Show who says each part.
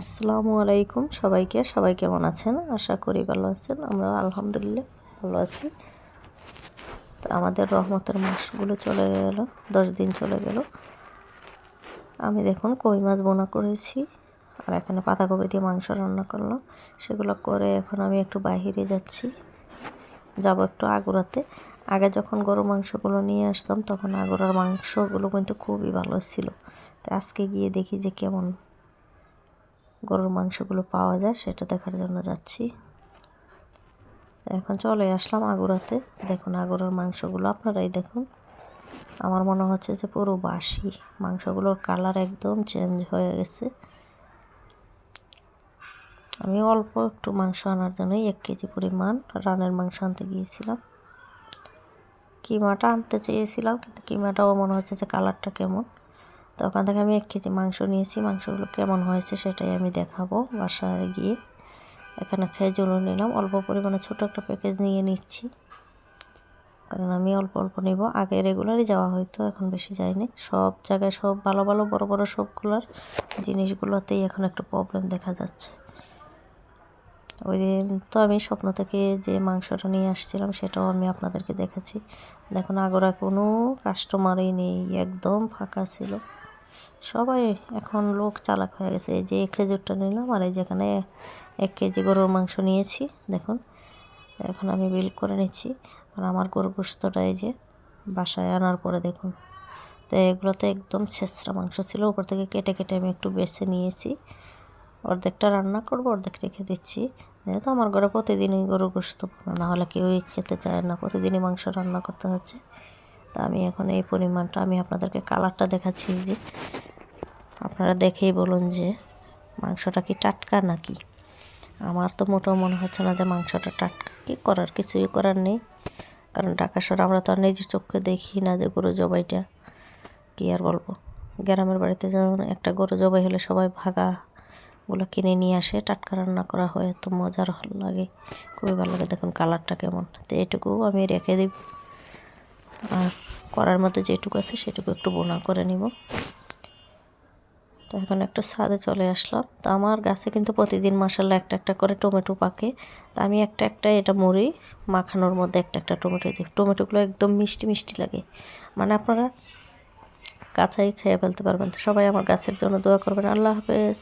Speaker 1: আসসালামু আলাইকুম সবাই কেমন আছেন? আশা করি ভালো আছেন। আমরা আলহামদুলিল্লাহ ভালো আছি। তো আমাদের রহমতের মাসগুলো চলে গেল, 10 দিন চলে গেল। আমি দেখুন কই মাছ বোনা করেছি, আর এখানে পাতাকপি দিয়ে মাংস রান্না করলাম। সেগুলো করে এখন আমি একটু বাইরে যাচ্ছি, যাব একটু আগুরাতে। আগে যখন গরু মাংসগুলো নিয়ে আসতাম তখন আগুরার মাংসগুলো কিন্তু খুবই ভালো ছিল। তো আজকে গিয়ে দেখি যে কেমন গরুর মাংসগুলো পাওয়া যায়, সেটা দেখার জন্য যাচ্ছি। এখন চলে আসলাম আগুরাতে। দেখুন আগুরার মাংসগুলো আপনারাই দেখুন। আমার মনে হচ্ছে যে পুরো বাসি, মাংসগুলোর কালার একদম চেঞ্জ হয়ে গেছে। আমি অল্প একটু মাংস আনার জন্যই 1 কেজি পরিমাণ রানের মাংস আনতে গিয়েছিলাম। কিমাটা আনতে চেয়েছিলাম, কিন্তু কিমাটাও মনে হচ্ছে যে কালারটা কেমন। তো ওখান থেকে আমি 1 কেজি মাংস নিয়েছি। মাংসগুলো কেমন হয়েছে সেটাই আমি দেখাবো বাসায় গিয়ে। এখানে খেজুরও নিলাম, অল্প পরিমাণে ছোটো একটা প্যাকেজ নিয়ে নিচ্ছি, কারণ আমি অল্প অল্প নেব। আগে রেগুলারই যাওয়া হয়তো, এখন বেশি যায়নি। সব জায়গায় সব ভালো ভালো বড় বড় সবগুলোর জিনিসগুলোতেই এখন একটু প্রবলেম দেখা যাচ্ছে। ওই দিন তো আমি স্বপ্ন থেকে যে মাংসটা নিয়ে আসছিলাম সেটাও আমি আপনাদেরকে দেখাচ্ছি। দেখুন আগরা কোনো কাস্টমারই নেই, একদম ফাঁকা ছিল। সবাই এখন লোক চালাক হয়ে গেছে। এই যে খেজুরটা নিলাম, আর এই যেখানে 1 কেজি গরুর মাংস নিয়েছি। দেখুন এখন আমি বিল করে নিচ্ছি। আর আমার গরুর গোশতটা এই যে বাসায় আনার পরে দেখুন, তো এগুলোতে একদম ছেঁচড়া মাংস ছিল। উপর থেকে কেটে কেটে আমি একটু বেছে নিয়েছি। অর্ধেকটা রান্না করবো, অর্ধেক রেখে দিচ্ছি। যেহেতু আমার ঘরে প্রতিদিনই গরুর গোশত, না হলে কেউই খেতে চায় না, প্রতিদিনই মাংস রান্না করতে হচ্ছে। তা আমি এখন এই পরিমাণটা আমি আপনাদেরকে কালারটা দেখাচ্ছি, যে আপনারা দেখেই বলুন যে মাংসটা কি টাটকা নাকি। আমার তো মোটেও মনে হচ্ছে না যে মাংসটা টাটকা। কি করার, কিছুই করার নেই, কারণ ঢাকা শহরে আমরা তো আর নিজের চোখে দেখি না যে গরু জবাইটা। কী আর বলবো, গ্রামের বাড়িতে যেমন একটা গরু জবাই হলে সবাই ভাগাগুলো কিনে নিয়ে আসে, টাটকা রান্না করা হয়, এত মজার লাগে, খুবই ভালো লাগে। দেখুন কালারটা কেমন। তো এটুকু আমি রেখে দিব, আর করার মধ্যে যেটুকু আছে সেটুকু একটু বোনা করে নিব। তো এখন একটু ছাদে চলে আসলাম। তো আমার গাছে কিন্তু প্রতিদিন মাসাল্লাহ একটা একটা করে টমেটো পাকে। তো আমি একটা একটা এটা মুড়ি মাখানোর মধ্যে একটা একটা টমেটো দিই। টমেটোগুলো একদম মিষ্টি মিষ্টি লাগে, মানে আপনারা কাঁচাই খেয়ে ফেলতে পারবেন। তো সবাই আমার গাছের জন্য দোয়া করবেন। আল্লাহ হাফেজ।